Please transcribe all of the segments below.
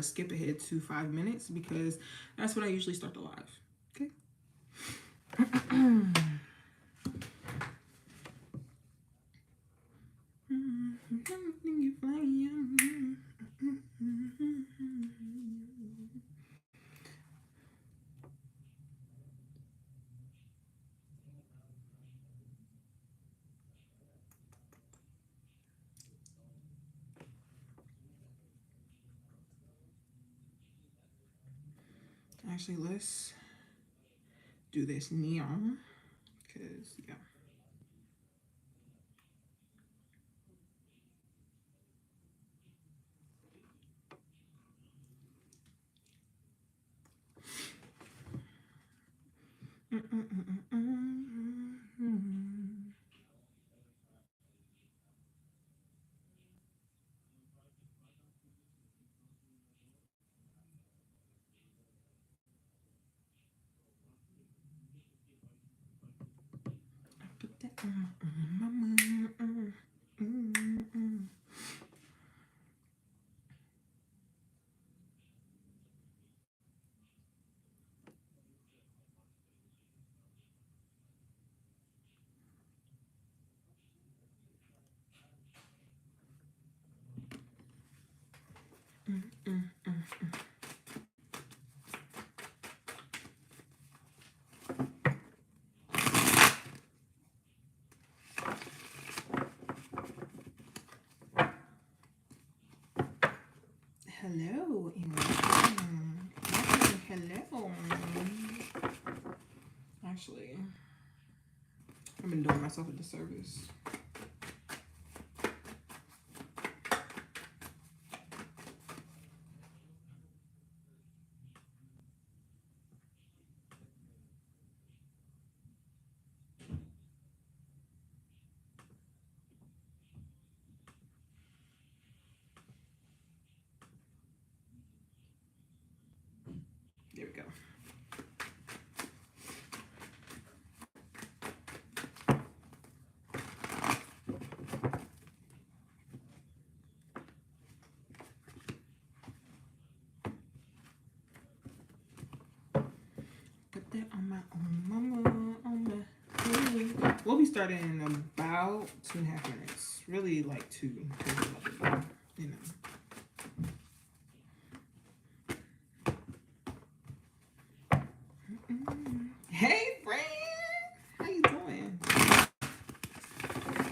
skip ahead to 5 minutes because that's when I usually start the live. Okay. Actually, let's do this neon because, yeah. Put that on my Hello, hello. Actually, I've been doing myself a disservice. There we go. Put that on my own mama, on my baby. We'll be starting in about 2.5 minutes. Really like 2 to 11, Hey, friend. How you doing?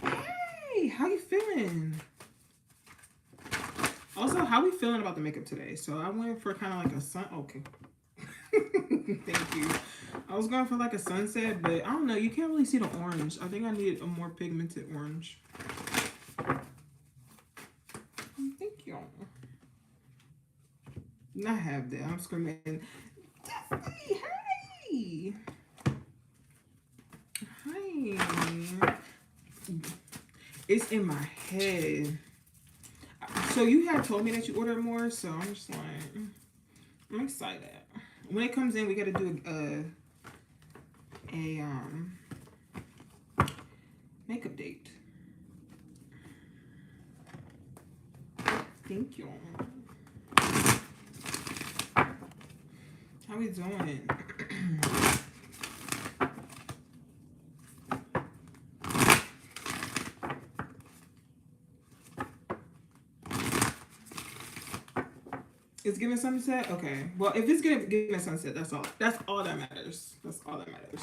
Hey, how you feeling? Also, how we feeling about the makeup today? So I went for kind of like a sun. Okay. Thank you. I was going for like a sunset, but I don't know. You can't really see the orange. I think I need a more pigmented orange. Thank you. I have that. I'm screaming. Destiny, hey. Hi. It's in my head. So you had told me that you ordered more, so I'm just like, I'm excited. When it comes in, we gotta do a makeup date. Thank you. How we doing? It's giving sunset? Okay. Well, if it's giving a sunset, that's all. That's all that matters. That's all that matters.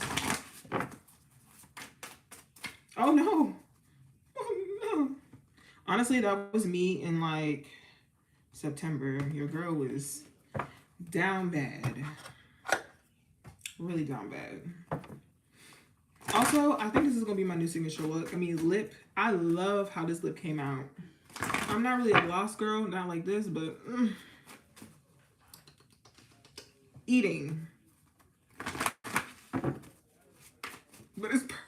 Oh no. Oh no. Honestly, that was me in like September. Your girl was down bad. Really down bad. Also, I think this is gonna be my new signature look. I mean, lip. I love how this lip came out. I'm not really a gloss girl, not like this, but eating. But it's pretty.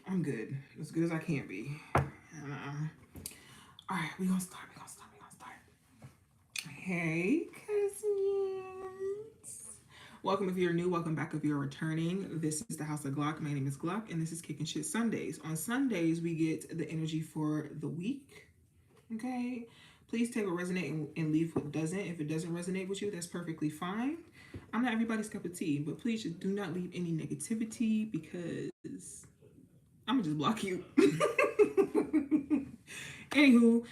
I'm good. As good as I can be. All right, we gonna start. Hey, cousins. Welcome if you're new, welcome back if you're returning. This is the House of Glock. My name is Glock, and this is Kickin Shit Sundays. On Sundays, we get the energy for the week. Okay? Please take what resonates and leave what doesn't. If it doesn't resonate with you, that's perfectly fine. I'm not everybody's cup of tea, but please just do not leave any negativity because I'm gonna just block you. Anywho,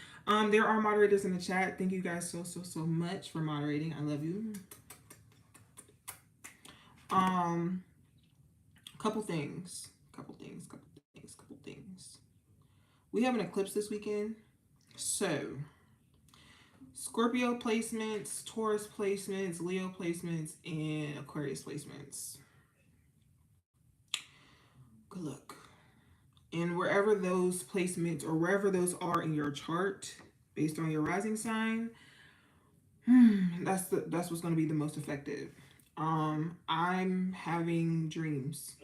there are moderators in the chat. Thank you guys so much for moderating. I love you. Couple things. We have an eclipse this weekend. So, Scorpio placements, Taurus placements, Leo placements, and Aquarius placements. Good luck. And wherever those placements or wherever those are in your chart, based on your rising sign, that's what's going to be the most effective. I'm having dreams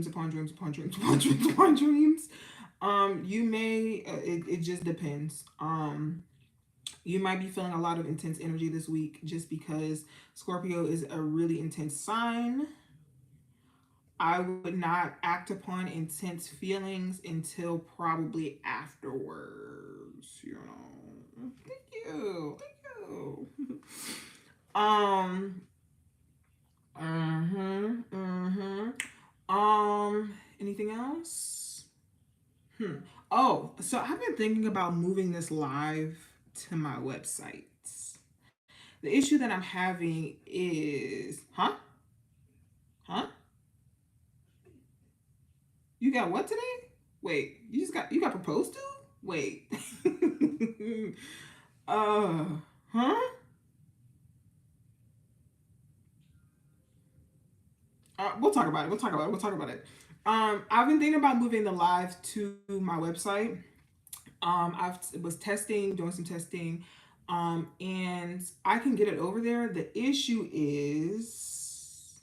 upon dreams upon dreams upon dreams upon dreams. You may it just depends. You might be feeling a lot of intense energy this week just because Scorpio is a really intense sign. I would not act upon intense feelings until probably afterwards, you know. Thank you. Anything else? Oh, so I've been thinking about moving this live to my website. The issue that I'm having is, You got what today? Wait, you got proposed to? Wait. We'll talk about it. I've been thinking about moving the live to my website. I was doing some testing, and I can get it over there. The issue is,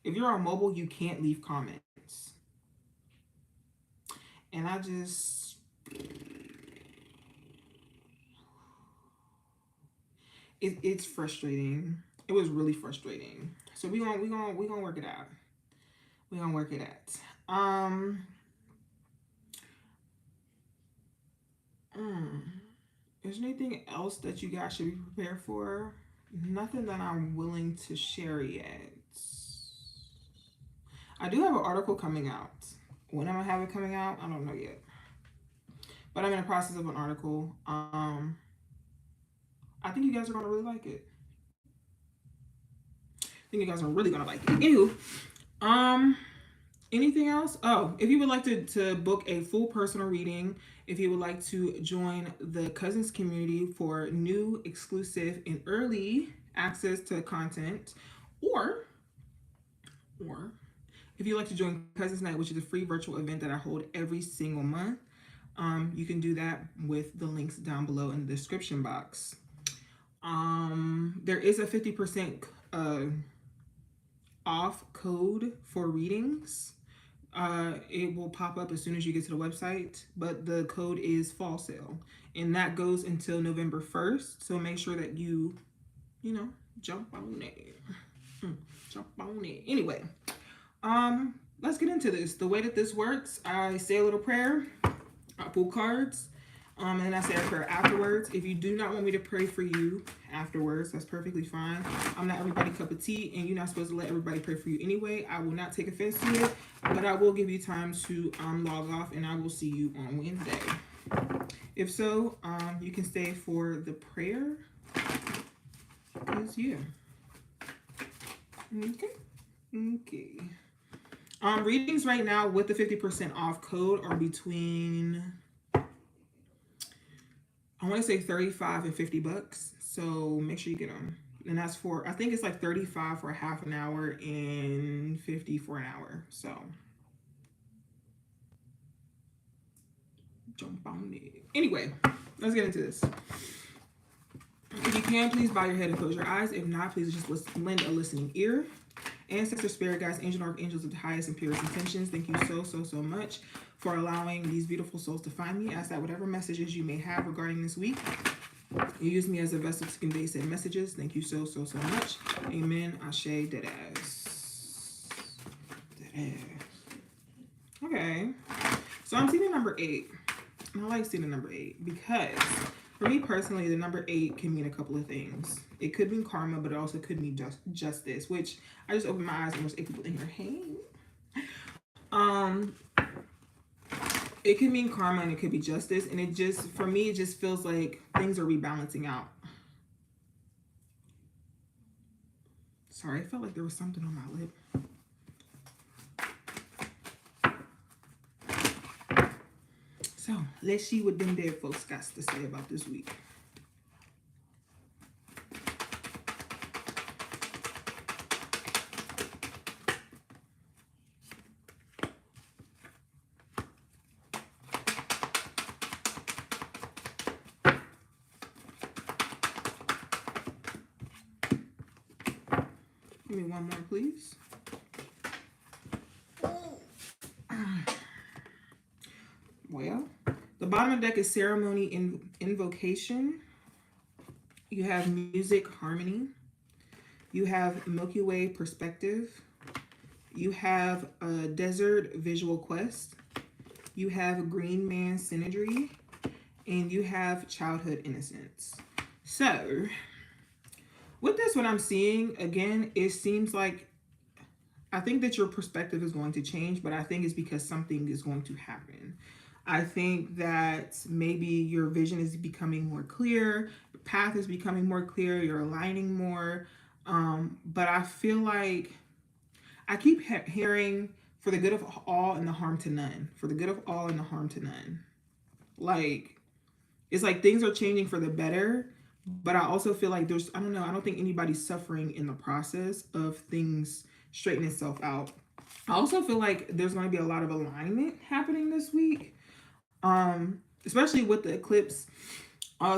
if you're on mobile, you can't leave comments. And it's frustrating. It was really frustrating. So we gonna work it out. We're gonna work it out. Is there anything else that you guys should be prepared for? Nothing that I'm willing to share yet. I do have an article coming out. When am I having it coming out? I don't know yet. But I'm in the process of an article. I think you guys are gonna really like it. Anywho, anything else? Oh, if you would like to book a full personal reading, if you would like to join the Cousins community for new, exclusive, and early access to content, or if you'd like to join Cousins Night, which is a free virtual event that I hold every single month, you can do that with the links down below in the description box. There is a 50% off code for readings. It will pop up as soon as you get to the website, but the code is fall sale, and that goes until November 1st. So make sure that you jump on it. Anyway, let's get into this. The way that this works, I say a little prayer, I pull cards, and then I say a prayer afterwards. If you do not want me to pray for you afterwards, that's perfectly fine. I'm not everybody's cup of tea, and you're not supposed to let everybody pray for you anyway. I will not take offense to it, but I will give you time to log off, and I will see you on Wednesday. If so, you can stay for the prayer. Because, yeah. Okay. Readings right now with the 50% off code are between, I want to say $35 and $50. So make sure you get them. And that's for, I think it's like $35 for a half an hour and $50 for an hour. So jump on it. Anyway, let's get into this. If you can, please bow your head and close your eyes. If not, please just lend a listening ear. Ancestor, spirit guides, angel, archangels of the highest and purest intentions, thank you so much for allowing these beautiful souls to find me. Ask that whatever messages you may have regarding this week You use me as a vessel to convey said messages. Thank you so much. Amen. Ashe, dead ass. Dead ass. Okay. So I'm seeing the number 8. And I like seeing the number 8 because for me personally, the number 8 can mean a couple of things. It could mean karma, but it also could mean justice, which I just opened my eyes and there's 8 people in here. Hey. It could mean karma and it could be justice. And it just, for me, it just feels like things are rebalancing out. Sorry, I felt like there was something on my lip. So, let's see what them dead folks got to say about this week. Give me one more, please. Well, the bottom of the deck is ceremony and invocation. You have music harmony. You have Milky Way perspective. You have a desert visual quest. You have green man synergy. And you have childhood innocence. So, with this, what I'm seeing, again, it seems like, I think that your perspective is going to change, but I think it's because something is going to happen. I think that maybe your vision is becoming more clear, the path is becoming more clear, you're aligning more. But I feel like I keep hearing for the good of all and the harm to none. For the good of all and the harm to none. Like, it's like things are changing for the better. But I also feel like there's, I don't know, I don't think anybody's suffering in the process of things straightening itself out. I also feel like there's going to be a lot of alignment happening this week, especially with the eclipse.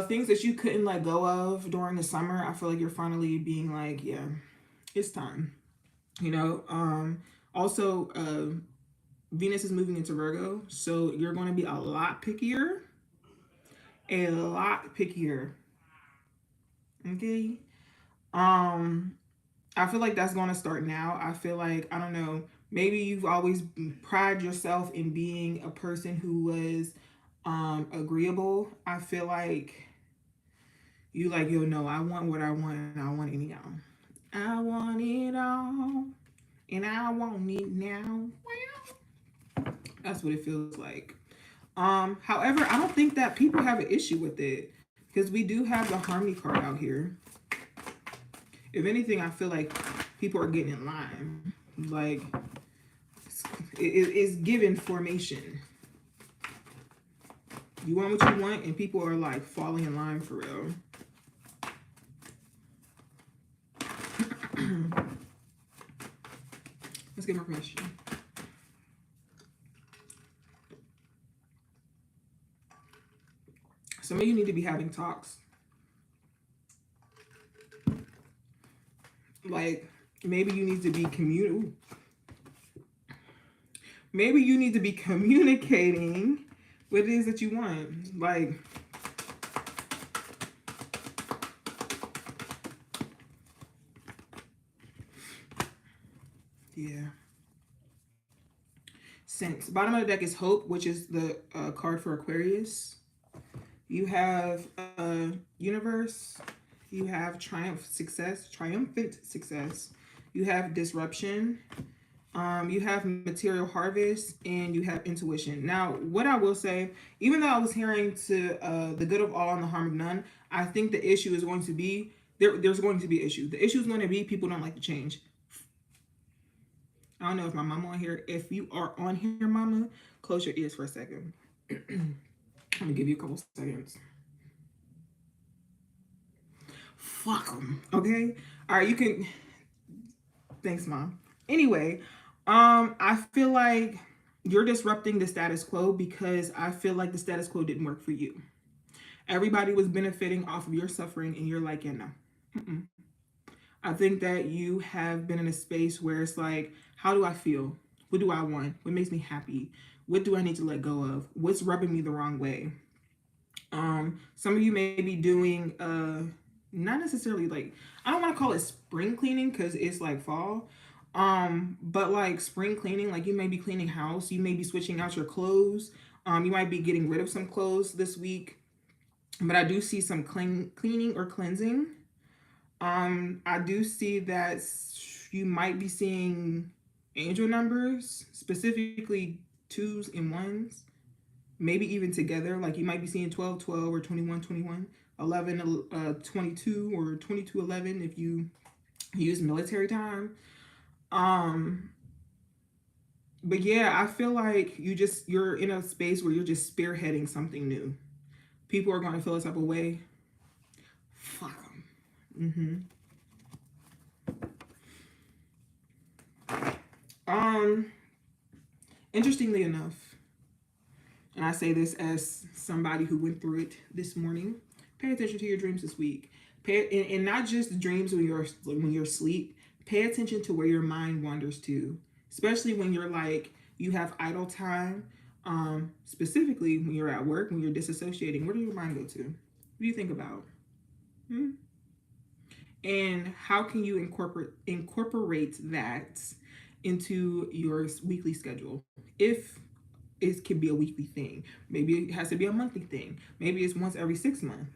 Things that you couldn't let go of during the summer, I feel like you're finally being like, yeah, it's time. You know, also, Venus is moving into Virgo, so you're going to be a lot pickier. A lot pickier. Okay. I feel like that's going to start now. I feel like, I don't know, maybe you've always prided yourself in being a person who was agreeable. I feel like you like, yo, no, I want what I want and I want it all. I want it all and I want it now. That's what it feels like. However, I don't think that people have an issue with it because we do have the harmony card out here. If anything, I feel like people are getting in line. Like, it's given formation. You want what you want, and people are like falling in line for real. Let's get more question. Some of you need to be having talks. Like, maybe you need to be maybe you need to be communicating what it is that you want. Like, yeah. Sense. Bottom of the deck is hope, which is the card for Aquarius. You have universe. You have triumphant success. You have disruption. You have material harvest, and you have intuition. Now, what I will say, even though I was hearing to the good of all and the harm of none, I think the issue is going to be, there's going to be an issue. The issue is going to be people don't like to change. I don't know if my mama on here. If you are on here, mama, close your ears for a second. I'm going to give you a couple seconds. Fuck them, okay? All right, you can... Thanks, Mom. Anyway, I feel like you're disrupting the status quo because I feel like the status quo didn't work for you. Everybody was benefiting off of your suffering, and you're like, yeah, no. I think that you have been in a space where it's like, how do I feel? What do I want? What makes me happy? What do I need to let go of? What's rubbing me the wrong way? Some of you may be doing not necessarily like, I don't want to call it spring cleaning because it's like fall. But like spring cleaning, like you may be cleaning house, you may be switching out your clothes. You might be getting rid of some clothes this week. But I do see some cleaning or cleansing. I do see that you might be seeing angel numbers, specifically 2s and 1s, maybe even together. Like you might be seeing 12, 12 or 21, 21, 11, 22 or 22, 11 if you use military time. But yeah, I feel like you're in a space where you're just spearheading something new. People are going to feel a type of way. Fuck them. Interestingly enough, and I say this as somebody who went through it this morning, pay attention to your dreams this week. And not just dreams when you're asleep. Pay attention to where your mind wanders to, especially when you're like, you have idle time. Specifically when you're at work, when you're disassociating, where does your mind go to? What do you think about? And how can you incorporate that into your weekly schedule? If it can be a weekly thing, maybe it has to be a monthly thing. Maybe it's once every 6 months.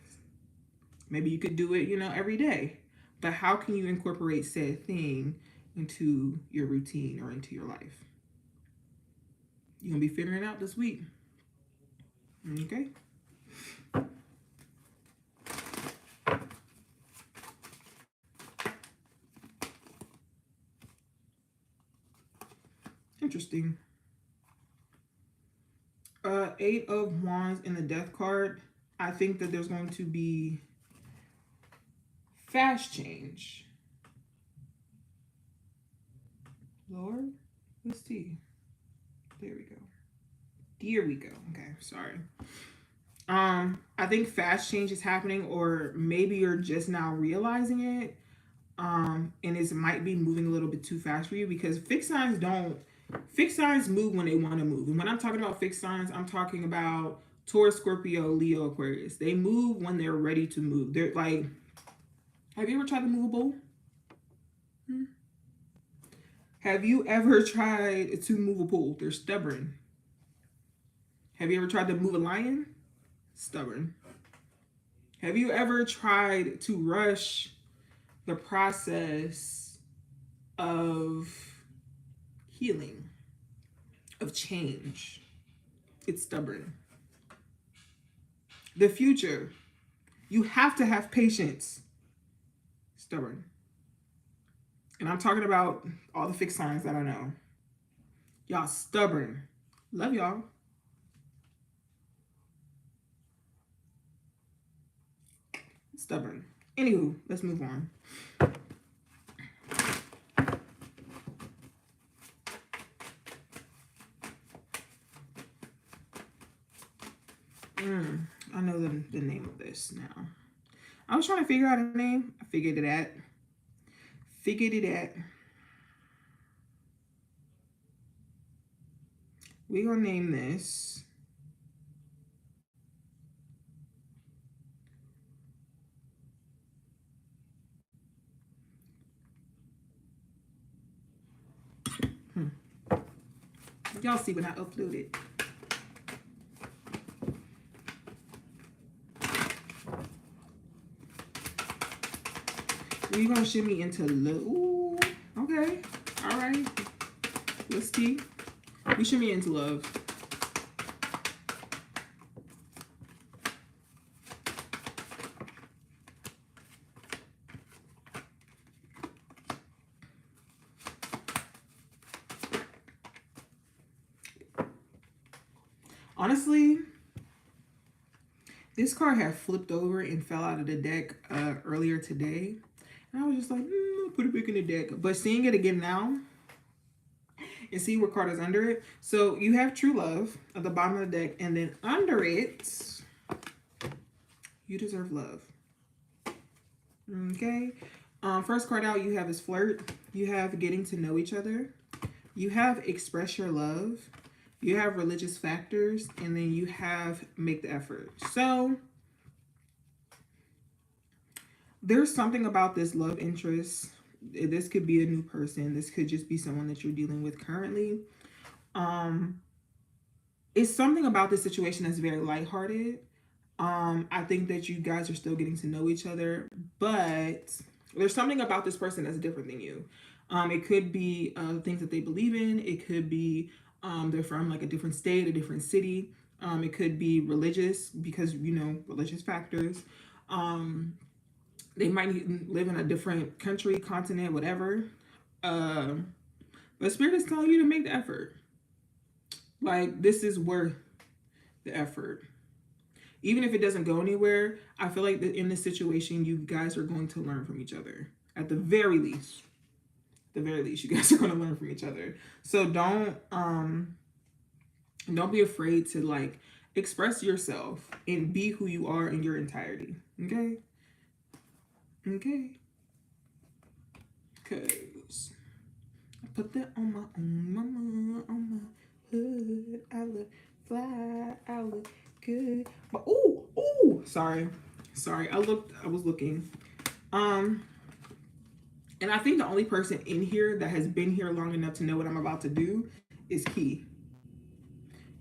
Maybe you could do it, every day. But how can you incorporate said thing into your routine or into your life? You're going to be figuring it out this week. Okay? Interesting. 8 of Wands in the Death card. I think that there's going to be fast change. Lord, what's T? There we go. Here we go. Okay, sorry. I think fast change is happening, or maybe you're just now realizing it. And it might be moving a little bit too fast for you, because fixed signs move when they want to move. And when I'm talking about fixed signs, I'm talking about Taurus, Scorpio, Leo, Aquarius. They move when they're ready to move. They're like, have you ever tried to move a bull? Have you ever tried to move a bull? They're stubborn. Have you ever tried to move a lion? Stubborn. Have you ever tried to rush the process of healing, of change? It's stubborn. The future, you have to have patience. Stubborn. And I'm talking about all the fixed signs that I know. Y'all stubborn. Love y'all. Stubborn. Anywho, let's move on. I know the name of this now. I was trying to figure out a name. I figured it out. We're going to name this y'all see when I upload it. We're going to shimmy into love. Ooh, okay. All right. Let's see. We shimmy into love. Honestly, this card had flipped over and fell out of the deck earlier today. And I was just like, put it back in the deck. But seeing it again now and see what card is under it. So you have true love at the bottom of the deck. And then under it, you deserve love. Okay. First card out you have is flirt. You have getting to know each other. You have express your love. You have religious factors, and then you have make the effort. So There's something about this love interest. This could be a new person. This could just be someone that you're dealing with currently. Um, it's something about this situation that's very lighthearted. I think that you guys are still getting to know each other, but there's something about this person that's different than you. It could be things that they believe in. It could be they're from like a different state, a different city. It could be religious because religious factors. Um, they might live in a different country, continent, whatever. Um, but Spirit is telling you to make the effort. Like this is worth the effort. Even if it doesn't go anywhere, I feel like that in this situation, you guys are going to learn from each other. At the very least, you guys are going to learn from each other. So don't be afraid to like express yourself and be who you are in your entirety. Okay? Okay. Cause I put that on my own mama, on my hood. I look fly, I look good. But sorry. I was looking. And I think the only person in here that has been here long enough to know what I'm about to do is Key.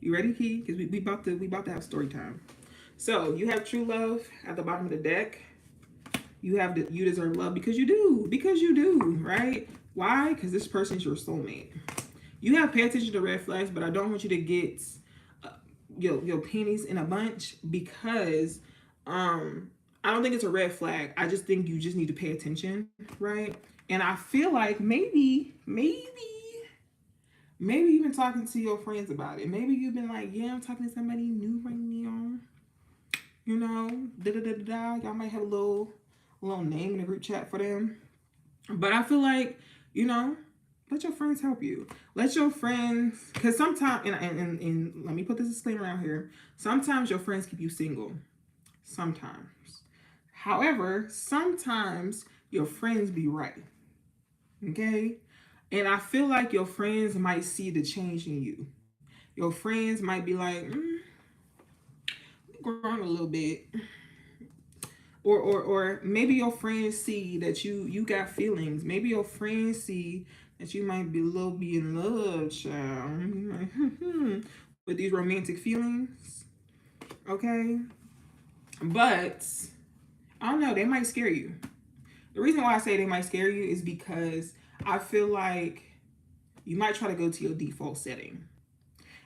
You ready, Key? Because we about to have story time. So you have true love at the bottom of the deck. You have you deserve love because you do, right? Why? Because this person's your soulmate. You have pay attention to red flags, but I don't want you to get your panties in a bunch because I don't think it's a red flag. I just think you just need to pay attention, right? And I feel like maybe you've been talking to your friends about it. Maybe you've been like, yeah, I'm talking to somebody new right now. You know, Y'all might have a little name in the group chat for them. But I feel like, let your friends help you. Let your friends, because sometimes, and let me put this disclaimer out here. Sometimes your friends keep you single. Sometimes. However, sometimes your friends be right. Okay? And I feel like your friends might see the change in you. Your friends might be like, grown a little bit. Or maybe your friends see that you got feelings. Maybe your friends see that you might be a little bit in love, child. With these romantic feelings. Okay? But I don't know, they might scare you. The reason why I say they might scare you is because I feel like you might try to go to your default setting.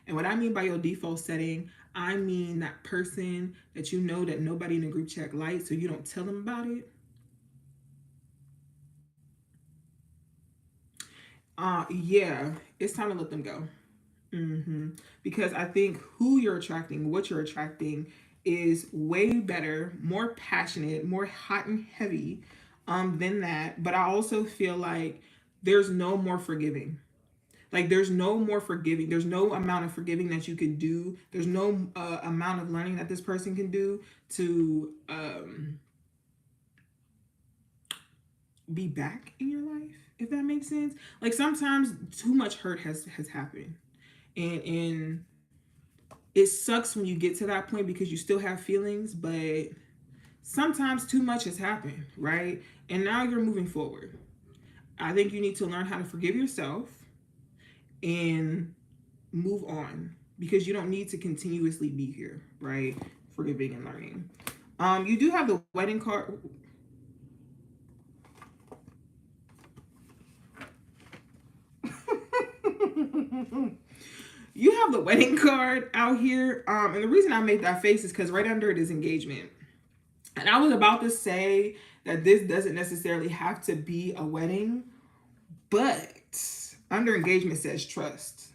And what I mean by your default setting, I mean that person that you know that nobody in the group chat likes, so you don't tell them about it. Yeah, it's time to let them go. Because I think who you're attracting, what you're attracting, is way better, more passionate, more hot and heavy than that. But I also feel like there's no more forgiving. Like there's no more forgiving. There's no amount of forgiving that you can do. There's no amount of learning that this person can do to be back in your life, if that makes sense. Like sometimes too much hurt has happened, and it sucks when you get to that point because you still have feelings, but sometimes too much has happened, right? And now you're moving forward. I think you need to learn how to forgive yourself and move on because you don't need to continuously be here, right? Forgiving and learning. You do have the wedding card. You have the wedding card out here. And the reason I made that face is because right under it is engagement. And I was about to say that this doesn't necessarily have to be a wedding, but under engagement says trust.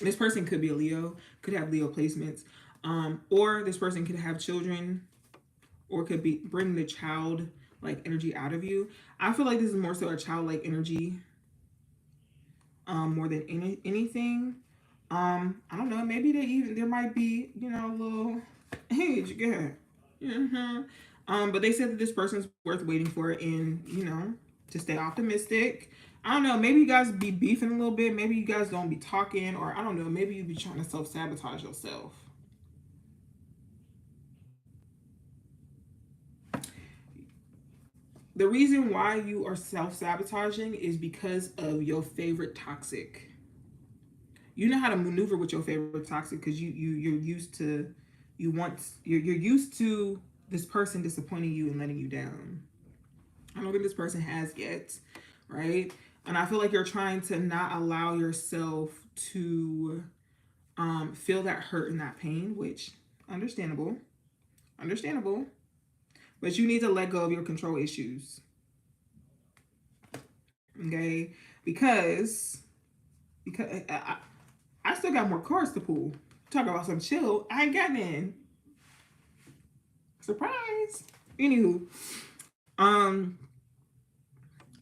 This person could be a Leo, could have Leo placements, or this person could have children, or could be bring the child like energy out of you. I feel like this is more so a childlike energy, more than anything. I don't know. Maybe there might be a little hey, you get. But they said that this person's worth waiting for, and you know, to stay optimistic. I don't know, maybe you guys be beefing a little bit, maybe you guys don't be talking, or I don't know, maybe you be trying to self-sabotage yourself. The reason why you are self-sabotaging is because of your favorite toxic. You know how to maneuver with your favorite toxic because you're used to you're used to this person disappointing you and letting you down. I don't think this person has yet, right? And I feel like you're trying to not allow yourself to feel that hurt and that pain, which understandable, understandable. But you need to let go of your control issues, okay? Because I still got more cards to pull. Talk about some chill. I ain't got none. Surprise. Anywho, um,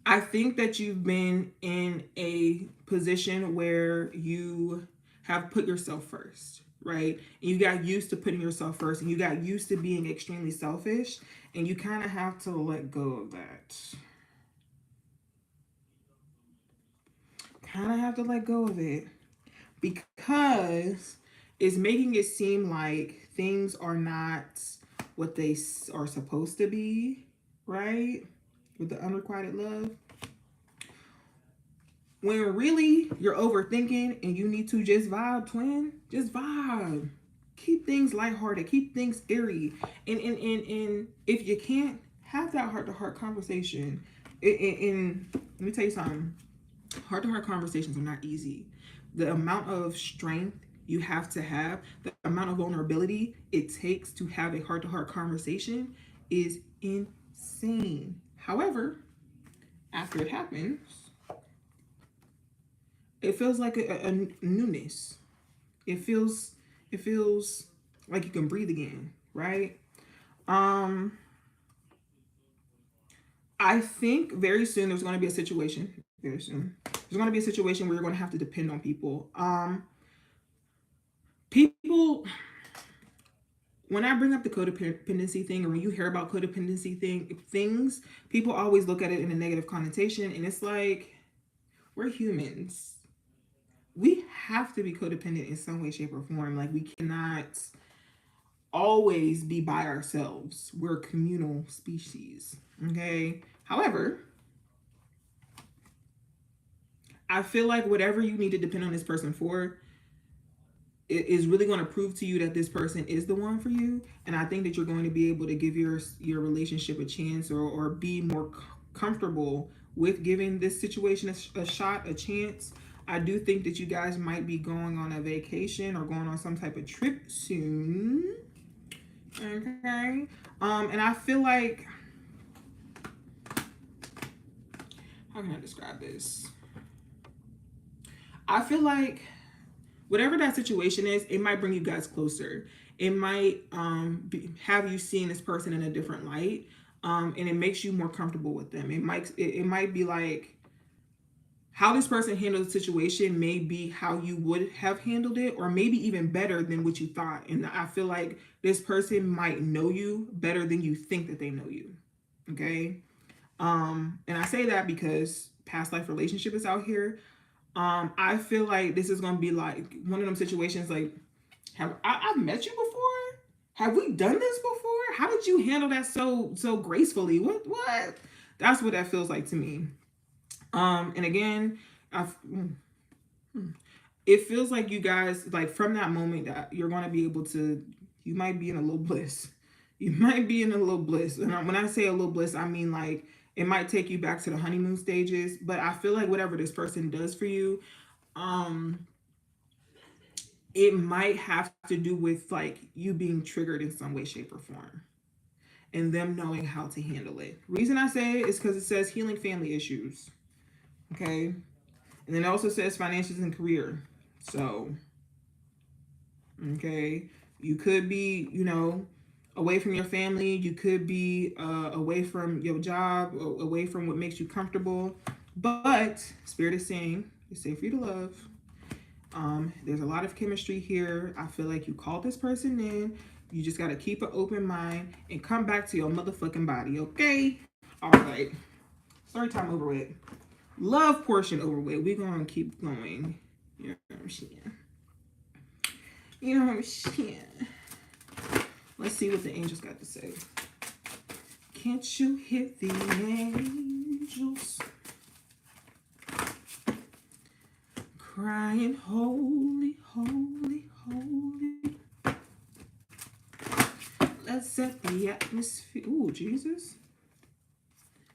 I think that you've been in a position where you have put yourself first, right? And you got used to putting yourself first, and you got used to being extremely selfish, and you kind of have to let go of that. Kind of have to let go of it because it's making it seem like things are not what they are supposed to be, right? With the unrequited love. When really you're overthinking and you need to just vibe, twin. Just vibe. Keep things lighthearted. Keep things airy. And if you can't, have that heart-to-heart conversation. And let me tell you something. Heart-to-heart conversations are not easy. The amount of strength you have to have, the amount of vulnerability it takes to have a heart-to-heart conversation is insane. However, after it happens, it feels like a newness. It feels like you can breathe again, right? Um, I think very soon there's going to be a situation. Very soon, there's going to be a situation where you're going to have to depend on people. People. When I bring up the codependency thing, or when you hear about codependency things, people always look at it in a negative connotation, and it's like we're humans. We have to be codependent in some way, shape, or form. Like we cannot always be by ourselves. We're a communal species. Okay. However, I feel like whatever you need to depend on this person for is really going to prove to you that this person is the one for you. And I think that you're going to be able to give your relationship a chance, or be more comfortable with giving this situation a shot, a chance. I do think that you guys might be going on a vacation or going on some type of trip soon. Okay. And I feel like, how can I describe this? I feel like whatever that situation is, it might bring you guys closer. It might have you seeing this person in a different light, and it makes you more comfortable with them. It might be like how this person handled the situation may be how you would have handled it, or maybe even better than what you thought. And I feel like this person might know you better than you think that they know you. Okay. And I say that because past life relationship is out here. I feel like this is gonna be like one of them situations. Like, I've met you before? Have we done this before? How did you handle that so gracefully? What? That's what that feels like to me. And again, it feels like you guys, like from that moment, that you're gonna be able to. You might be in a little bliss. You might be in a little bliss, and when I say a little bliss, I mean like it might take you back to the honeymoon stages. But I feel like whatever this person does for you, um, it might have to do with like you being triggered in some way, shape, or form, and them knowing how to handle it. Reason I say it is because it says healing family issues. Okay. And then it also says finances and career. So, okay, you could be, away from your family. You could be away from your job, away from what makes you comfortable. But Spirit is saying it's safe for you to love. There's a lot of chemistry here. I feel like you called this person in You just got to keep an open mind and come back to your motherfucking body, okay? All right. Story time over with. Love portion over with. We're going to keep going. You know what I'm saying? You know what I'm saying? Let's see what the angels got to say. Can't you hear the angels crying, holy, holy, holy? Let's set the atmosphere. Ooh, Jesus.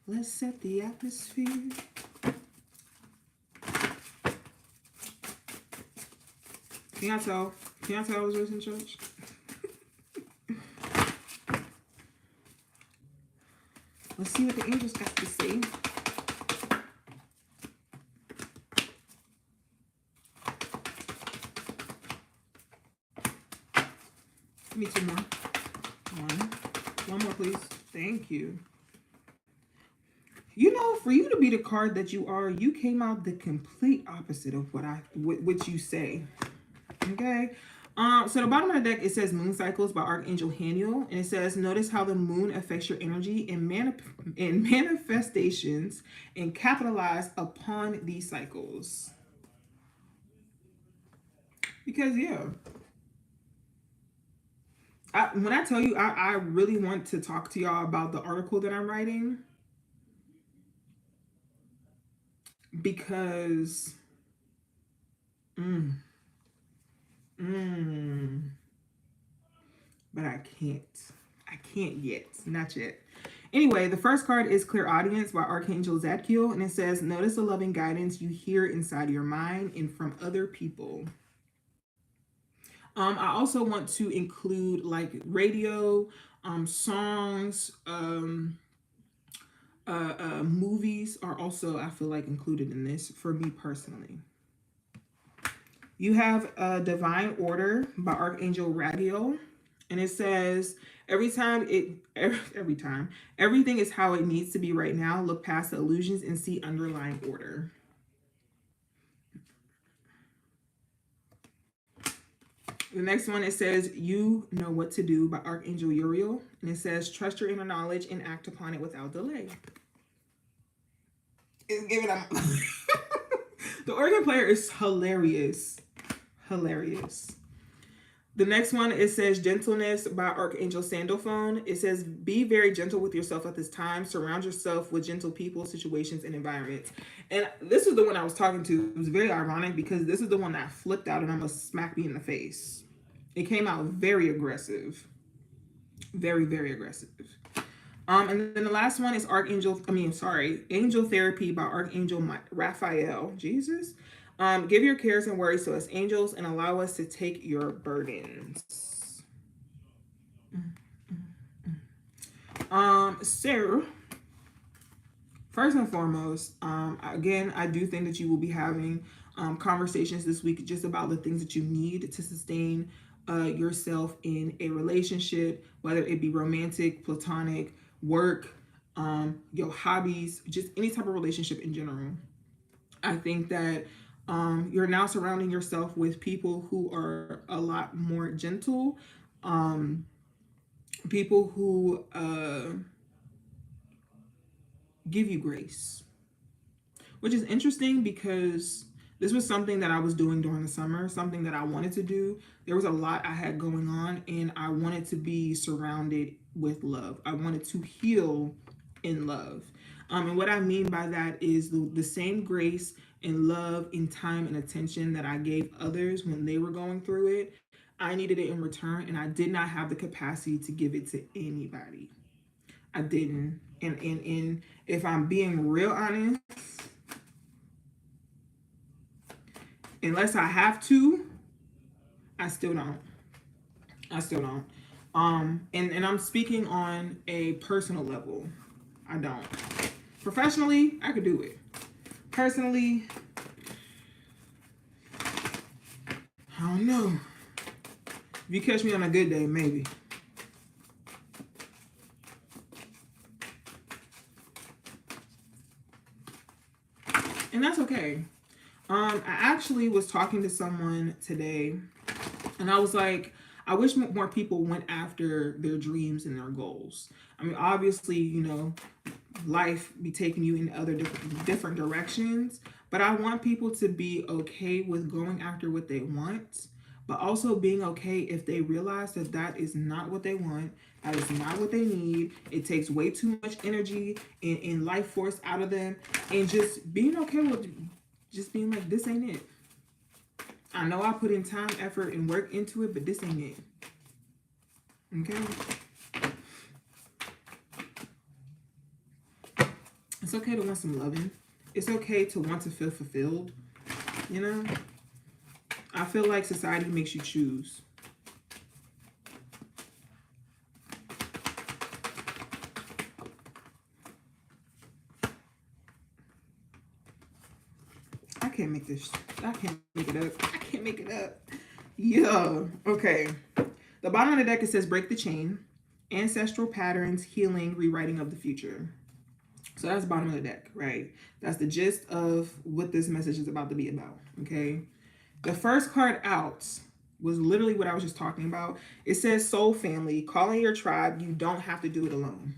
Let's set the atmosphere. Can y'all tell? Can y'all tell I was raised in church? Let's see what the angels got to say. Give me 2 more. One more, please. Thank you. You know, for you to be the card that you are, you came out the complete opposite of what you say. Okay. So the bottom of the deck, it says Moon Cycles by Archangel Haniel. And it says, notice how the moon affects your energy in manifestations and capitalize upon these cycles. Because, yeah. When I tell you, I really want to talk to y'all about the article that I'm writing. Because... But I can't. I can't yet. Not yet. Anyway, the first card is Clear Audience by Archangel Zadkiel. And it says, notice the loving guidance you hear inside your mind and from other people. I also want to include like radio, songs, movies are also, I feel like, included in this for me personally. You have Divine Order by Archangel Radiel. And it says, everything is how it needs to be right now. Look past the illusions and see underlying order. The next one, it says, you know what to do by Archangel Uriel. And it says, trust your inner knowledge and act upon it without delay. It's giving up. The organ player is hilarious. Hilarious. The next one, it says Gentleness by Archangel Sandalphone. It says, be very gentle with yourself at this time. Surround yourself with gentle people, situations, and environments. And this is the one I was talking to. It was very ironic because this is the one that flipped out and almost smacked me in the face. It came out very aggressive. Very, very aggressive. And then the last one is Angel Therapy by Archangel Raphael. Jesus. Give your cares and worries to us angels and allow us to take your burdens. So, first and foremost, again, I do think that you will be having conversations this week just about the things that you need to sustain yourself in a relationship, whether it be romantic, platonic, work, your hobbies, just any type of relationship in general. I think that you're now surrounding yourself with people who are a lot more gentle, people who give you grace, which is interesting because this was something that I was doing during the summer, something that I wanted to do. There was a lot I had going on and I wanted to be surrounded with love. I wanted to heal in love. And what I mean by that is the same grace and love and time and attention that I gave others when they were going through it, I needed it in return, and I did not have the capacity to give it to anybody. I didn't. And if I'm being real honest, unless I have to, I still don't. I still don't. And I'm speaking on a personal level. I don't. Professionally, I could do it. Personally, I don't know. If you catch me on a good day, maybe. And that's okay. I actually was talking to someone today, and I was like, I wish more people went after their dreams and their goals. I mean, obviously, you know, life be taking you in other different directions, but I want people to be okay with going after what they want, but also being okay if they realize that that is not what they want, that is not what they need. It takes way too much energy and life force out of them, and just being okay with just being like, this ain't it. I know I put in time, effort, and work into it, but this ain't it. Okay? It's okay to want some loving. It's okay to want to feel fulfilled. You know? I feel like society makes you choose. I can't make this. I can't make it up. I can't make it up. Yeah. Okay. The bottom of the deck, it says break the chain, ancestral patterns, healing, rewriting of the future. So that's the bottom of the deck, right? That's the gist of what this message is about to be about, okay? The first card out was literally what I was just talking about. It says soul family, calling your tribe. You don't have to do it alone.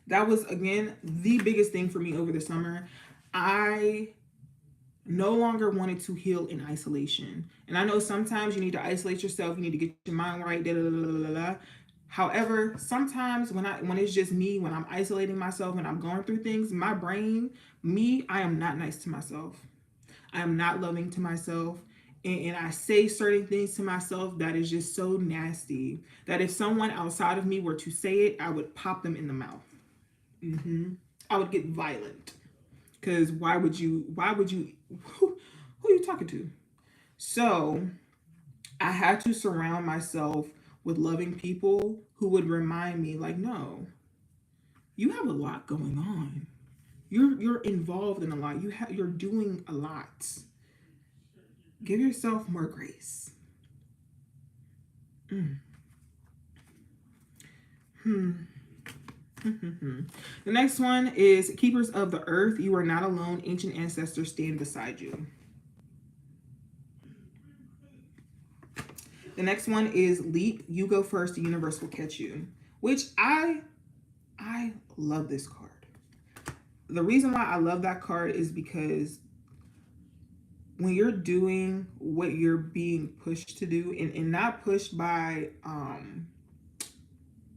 That was, again, the biggest thing for me over the summer. I no longer wanted to heal in isolation. And I know sometimes you need to isolate yourself. You need to get your mind right. Da, da, da, da, da, da. However, sometimes when it's just me, when I'm isolating myself and I'm going through things, my brain, I am not nice to myself. I am not loving to myself. And I say certain things to myself that is just so nasty that if someone outside of me were to say it, I would pop them in the mouth. I would get violent. Because why would you, who are you talking to? So I had to surround myself with loving people who would remind me, like, no, you have a lot going on. You're involved in a lot. You're doing a lot. Give yourself more grace. The next one is keepers of the earth. You are not alone. Ancient ancestors stand beside you. The next one is leap. You go first. The universe will catch you. Which I love this card. The reason why I love that card is because when you're doing what you're being pushed to do, and not pushed by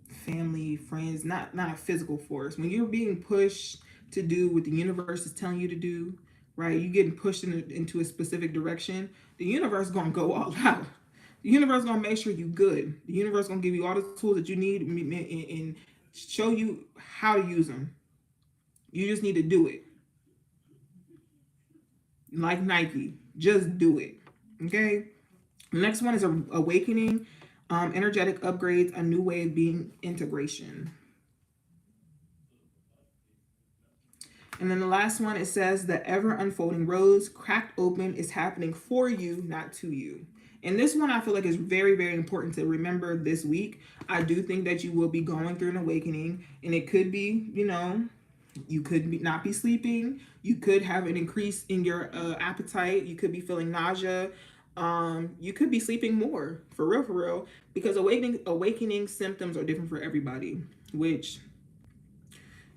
family, friends, not a physical force. When you're being pushed to do what the universe is telling you to do, right? You're getting pushed into a specific direction. The universe is gonna go all out. The universe is gonna make sure you're good. The universe is gonna give you all the tools that you need and show you how to use them. You just need to do it. Like Nike, just do it. Okay. The next one is awakening. Energetic upgrades, a new way of being, integration. And then the last one, it says the ever unfolding rose, cracked open, is happening for you, not to you. And this one I feel like is very, very important to remember this week. I do think that you will be going through an awakening, and it could be, you know, you could not be sleeping. You could have an increase in your appetite. You could be feeling nausea. You could be sleeping more, for real, because awakening symptoms are different for everybody, which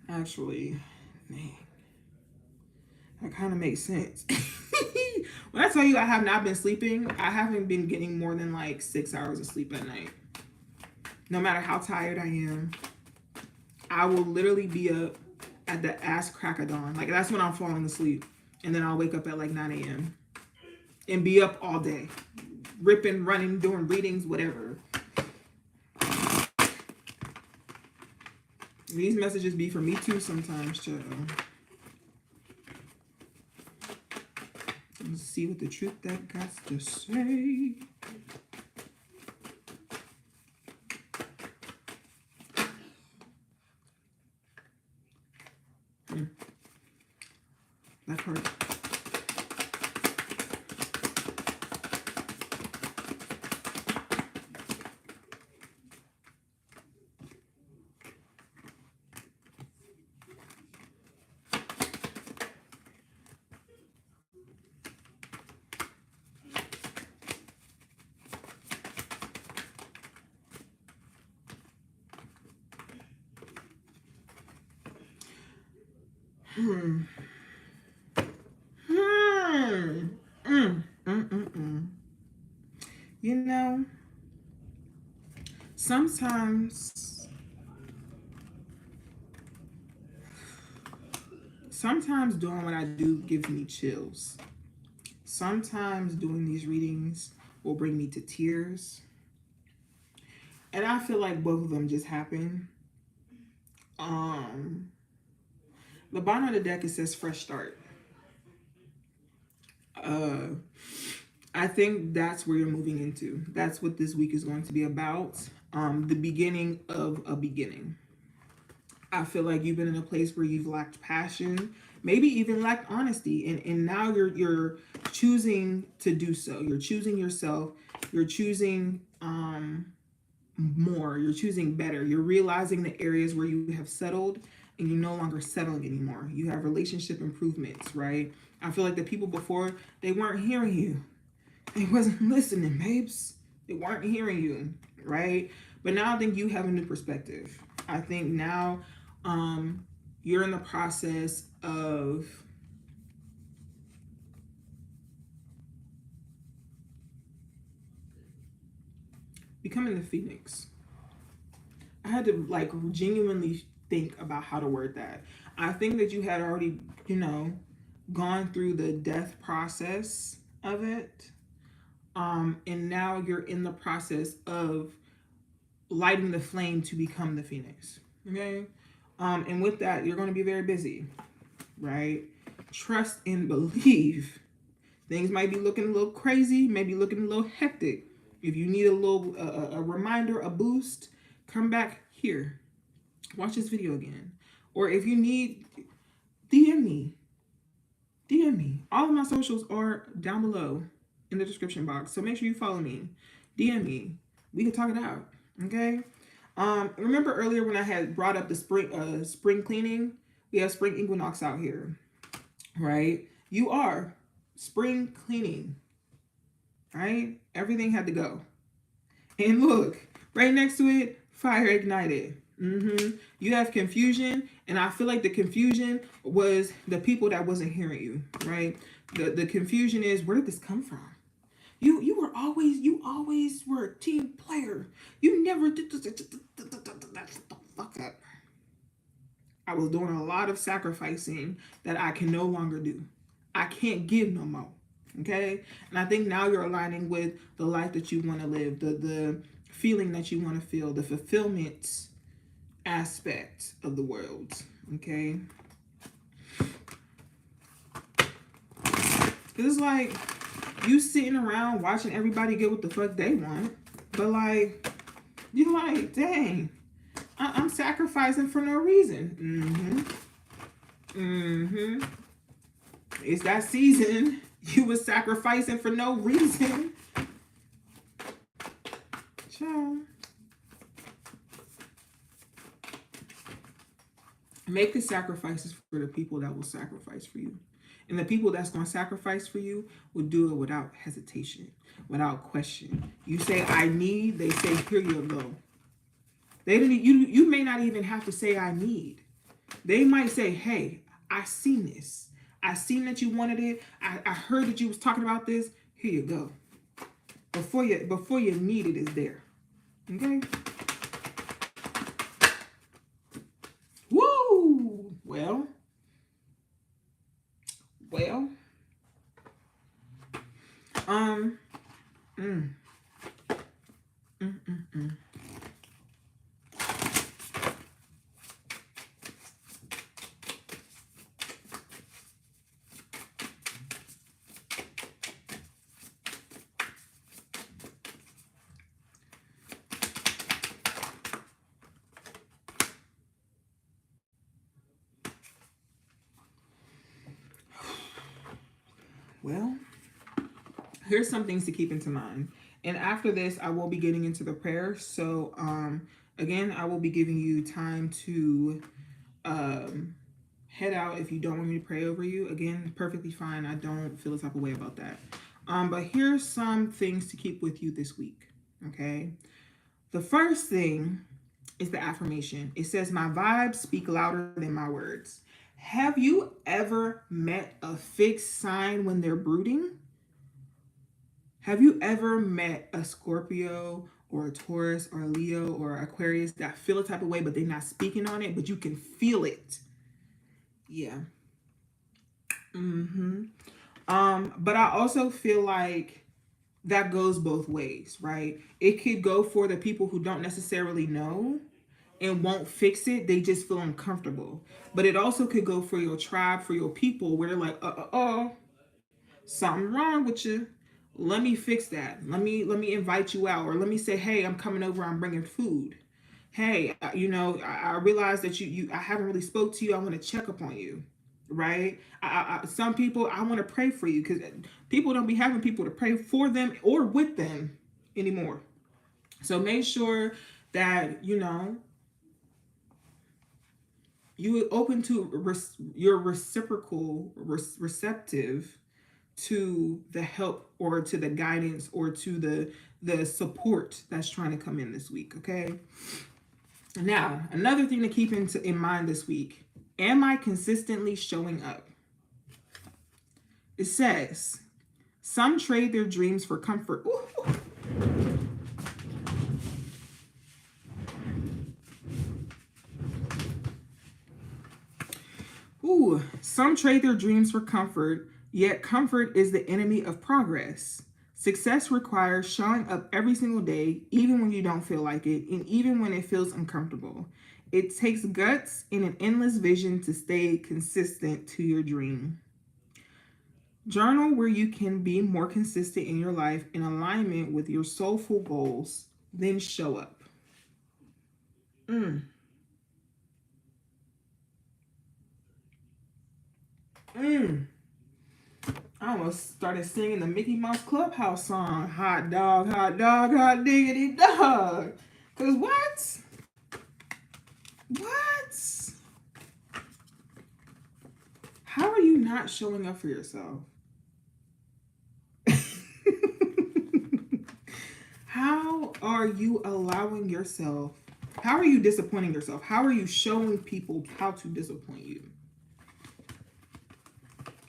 actually, man, that kind of makes sense. When I tell you I have not been sleeping, I haven't been getting more than like 6 hours of sleep at night. No matter how tired I am, I will literally be up at the ass crack of dawn. Like, that's when I'm falling asleep. And then I'll wake up at like 9 a.m. and be up all day, ripping, running, doing readings, whatever. These messages be for me too sometimes, child. Let's see what the truth that got to say. That part. Hmm. Hmm. Mm. You know, sometimes, sometimes doing what I do gives me chills. Sometimes doing these readings will bring me to tears. And I feel like both of them just happen. Um, the bottom of the deck, it says fresh start. Uh, I think that's where you're moving into. That's what this week is going to be about. The beginning of a beginning. I feel like you've been in a place where you've lacked passion, maybe even lacked honesty, and now you're choosing to do so. You're choosing yourself. You're choosing more. You're choosing better. You're realizing the areas where you have settled and you're no longer settling anymore. You have relationship improvements, right? I feel like the people before, they weren't hearing you. They wasn't listening, babes. They weren't hearing you, right? But now I think you have a new perspective. I think now you're in the process of becoming the phoenix. I had to like genuinely think about how to word that. I think that you had already, gone through the death process of it. And now you're in the process of lighting the flame to become the phoenix. Okay. And with that, you're going to be very busy, right? Trust and believe. Things might be looking a little crazy, maybe looking a little hectic. If you need a little a reminder, a boost, come back here. Watch this video again. Or if you need, DM me. DM me. All of my socials are down below in the description box. So make sure you follow me. DM me. We can talk it out. Okay? Remember earlier when I had brought up the spring cleaning? We have spring equinox out here. Right? You are spring cleaning. Right? Everything had to go. And look, right next to it, fire ignited. You have confusion, and I feel like the confusion was the people that wasn't hearing you, right? The confusion is, where did this come from? You always were a team player. You never did the fuck up. I was doing a lot of sacrificing that I can no longer do. I can't give no more. Okay? And I think now you're aligning with the life that you want to live, the feeling that you want to feel, the fulfillment aspect of the world. Okay? It's like you sitting around watching everybody get what the fuck they want, but like, you're like, dang, I'm sacrificing for no reason. It's that season. You was sacrificing for no reason. Ciao. Make the sacrifices for the people that will sacrifice for you. And the people that's going to sacrifice for you will do it without hesitation, without question. You say, I need, they say, here you go. They didn't. You may not even have to say, I need. They might say, hey, I seen this. I seen that you wanted it. I heard that you was talking about this. Here you go. Before you need it is there. Okay? Woo! Well. Um. Mm. Mm. Mm. Mm. Well, here's some things to keep into mind. And after this, I will be getting into the prayer. So, again, I will be giving you time to head out if you don't want me to pray over you. Again, perfectly fine. I don't feel a type of way about that. But here's some things to keep with you this week. Okay. The first thing is the affirmation. It says, my vibes speak louder than my words. Have you ever met a fixed sign when they're brooding? Have you ever met a Scorpio or a Taurus or a Leo or Aquarius that feel a type of way, but they're not speaking on it, but you can feel it? Yeah. But I also feel like that goes both ways, right? It could go for the people who don't necessarily know and won't fix it. They just feel uncomfortable. But it also could go for your tribe, for your people, where they're like, something wrong with you. Let me fix that. Let me invite you out, or let me say, hey, I'm coming over. I'm bringing food. Hey, I realize that I haven't really spoke to you. I want to check up on you, right? Some people, I want to pray for you, because people don't be having people to pray for them or with them anymore. So make sure that you open to you're reciprocal, receptive to the help or to the guidance or to the support that's trying to come in this week. Okay. Now, another thing to keep in mind this week: am I consistently showing up? It says some trade their dreams for comfort. Some trade their dreams for comfort, yet comfort is the enemy of progress. Success requires showing up every single day, even when you don't feel like it, and even when it feels uncomfortable. It takes guts and an endless vision to stay consistent to your dream. Journal where you can be more consistent in your life in alignment with your soulful goals, then show up. Mm. Mm. I almost started singing the Mickey Mouse Clubhouse song, hot dog, hot diggity dog. Cause what? What? How are you not showing up for yourself? How are you allowing yourself? How are you disappointing yourself? How are you showing people how to disappoint you?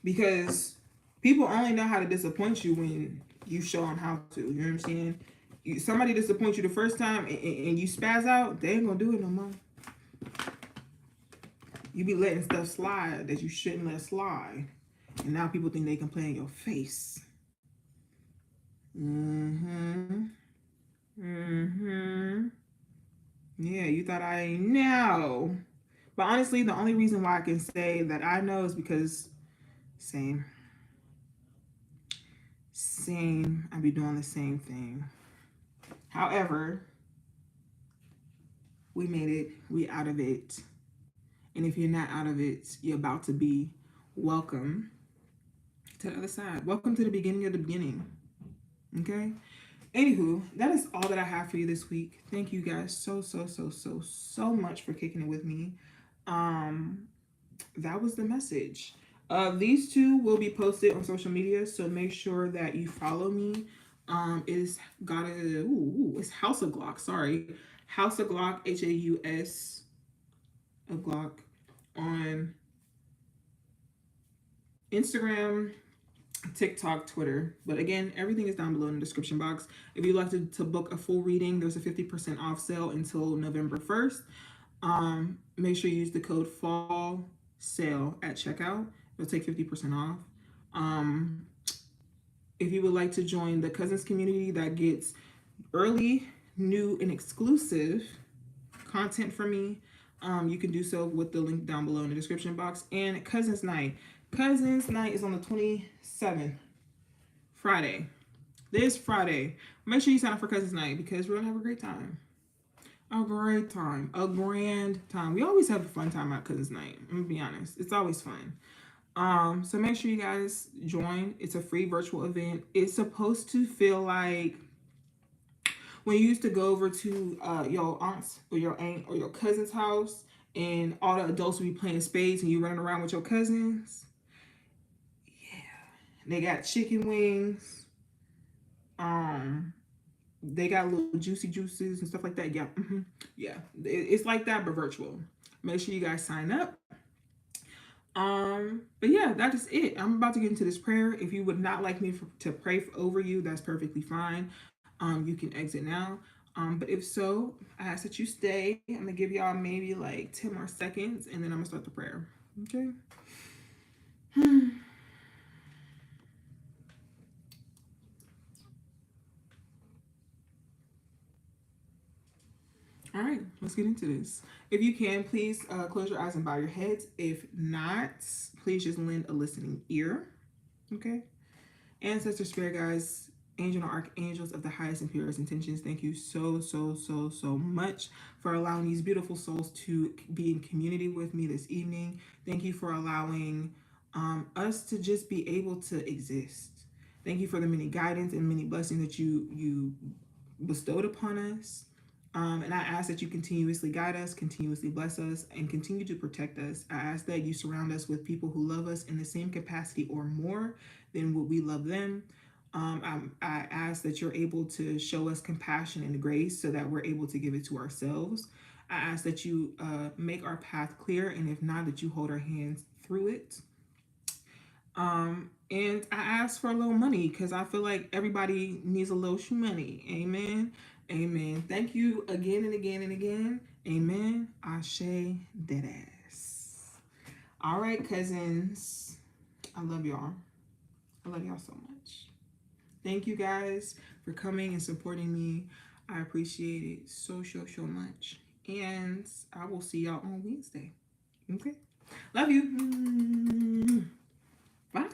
Because people only know how to disappoint you when you show them how to. You know what I'm saying? Somebody disappoints you the first time and you spaz out, they ain't gonna do it no more. You be letting stuff slide that you shouldn't let slide. And now people think they can play in your face. Yeah, you thought I ain't know. But honestly, the only reason why I can say that I know is because same. I be doing the same thing. However, we made it. We out of it. And if you're not out of it, you're about to be. Welcome to the other side. Welcome to the beginning of the beginning. Okay? Anywho, that is all that I have for you this week. Thank you guys so much for kicking it with me. That was the message. These two will be posted on social media, so make sure that you follow me. It's HausOfGlock. Sorry, HausOfGlock, HAUS of Glock on Instagram, TikTok, Twitter. But again, everything is down below in the description box. If you'd like to book a full reading, there's a 50% off sale until November 1st. Make sure you use the code fall sale at checkout. It'll take 50% off. If you would like to join the cousins community that gets early, new, and exclusive content from me, you can do so with the link down below in the description box. And Cousins Night. Cousins Night is on the 27th, Friday. This Friday. Make sure you sign up for Cousins Night because we're going to have a great time. A great time. A grand time. We always have a fun time at Cousins Night. I'm going to be honest. It's always fun. So make sure you guys join. It's a free virtual event. It's supposed to feel like when you used to go over to your aunt's or your aunt or your cousin's house and all the adults would be playing spades and you running around with your cousins. Yeah. They got chicken wings. They got little juicy juices and stuff like that. Yeah. Yeah. It's like that, but virtual. Make sure you guys sign up. But yeah, that is it. I'm about to get into this prayer. If you would not like me to pray over you, that's perfectly fine. You can exit now. But if so, I ask that you stay. I'm gonna give y'all maybe like 10 more seconds, and then I'm gonna start the prayer. Okay. All right, let's get into this. If you can, please close your eyes and bow your heads. If not, please just lend a listening ear. Okay. Ancestor, spirit guides, angel and archangels of the highest and purest intentions, thank you so much for allowing these beautiful souls to be in community with me this evening. Thank you for allowing us to just be able to exist. Thank you for the many guidance and many blessings that you bestowed upon us. And I ask that you continuously guide us, continuously bless us, and continue to protect us. I ask that you surround us with people who love us in the same capacity or more than what we love them. I ask that you're able to show us compassion and grace so that we're able to give it to ourselves. I ask that you make our path clear, and if not, that you hold our hands through it. And I ask for a little money because I feel like everybody needs a little money. Amen. Amen. Thank you again and again and again. Amen. Ashe Deadass. All right, cousins. I love y'all. I love y'all so much. Thank you guys for coming and supporting me. I appreciate it so much. And I will see y'all on Wednesday. Okay. Love you. Bye.